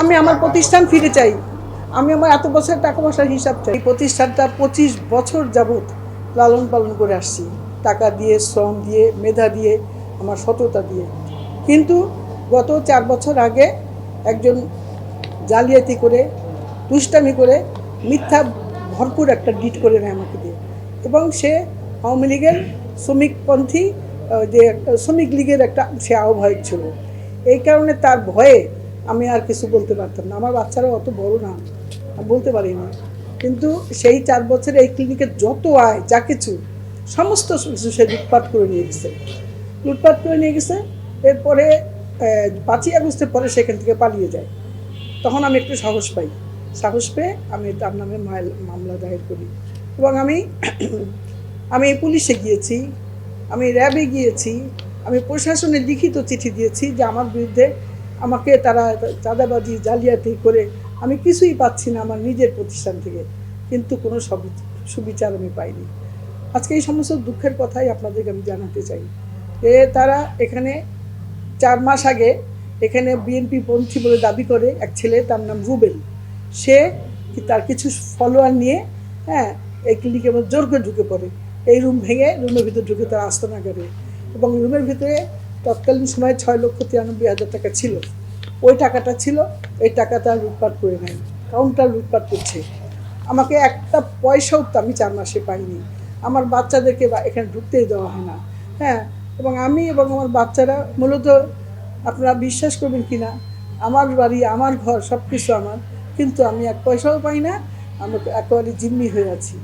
আমি আমার প্রতিষ্ঠান ফিরে চাই। আমি আমার এত বছর টাকা পয়সার হিসাব চাই। এই প্রতিষ্ঠানটা 25 বছর যাবৎ লালন পালন করে আসছি, টাকা দিয়ে, শ্রম দিয়ে, মেধা দিয়ে, আমার সততা দিয়ে। কিন্তু গত 4 বছর আগে একজন জালিয়াতি করে, দুষ্টামি করে, মিথ্যা ভরপুর একটা ডিট করে নেয় আমাকে দিয়ে। এবং সে আওয়ামী লীগের শ্রমিকপন্থী, যে শ্রমিক লীগের একটা সে আহ্বায়ক ছিল। এই কারণে তার ভয়ে আমি আর কিছু বলতে পারতাম না। আমার বাচ্চারাও অত বড় না, বলতে পারি না। কিন্তু সেই 4 বছরে এই ক্লিনিকের যত আয়, যা কিছু, সমস্ত কিছু সে লুটপাট করে নিয়ে গেছে। এরপরে 5ই আগস্টের পরে সেখান থেকে পালিয়ে যায়। তখন আমি একটু সাহস পেয়ে আমি তার নামে মামলা দায়ের করি। এবং আমি পুলিশে গিয়েছি, আমি র্যাবে গিয়েছি, আমি প্রশাসনে লিখিত চিঠি দিয়েছি যে আমার বিরুদ্ধে আমাকে তারা চাঁদাবাজি, জালিয়াতি করে আমি কিছুই পাচ্ছি না আমার নিজের প্রতিষ্ঠান থেকে, কিন্তু কোনো সুবিচার আমি পাইনি। আজকে এই সমস্ত দুঃখের কথাই আপনাদেরকে আমি জানাতে চাই যে তারা এখানে 4 মাস আগে এখানে বিএনপি পন্থী বলে দাবি করে এক ছেলে, তার নাম রুবেল, সে তার কিছু ফলোয়ার নিয়ে এই ক্লিনিকের মধ্যে জোর করে ঢুকে পড়ে। এই রুম ভেঙে রুমের ভিতরে ঢুকে তার আস্তানা করে, এবং রুমের ভিতরে তৎকালীন সময়ে 6,93,000 টাকা ছিল। ওই টাকাটা ছিল, এই টাকাটা লুটপাট করে নেয়, কাউন্টার লুটপাট করছে। আমাকে একটা পয়সাও তো আমি 4 মাসে পাইনি। আমার বাচ্চাদেরকে এখানে ঢুকতেই দেওয়া হয় না। এবং আমি এবং আমার বাচ্চারা মূলত, আপনারা বিশ্বাস করবেন কি না, আমার বাড়ি, আমার ঘর, সব কিছু আমার, কিন্তু আমি এক পয়সাও পাই না। আমি একেবারে জিম্মি হয়ে আছি।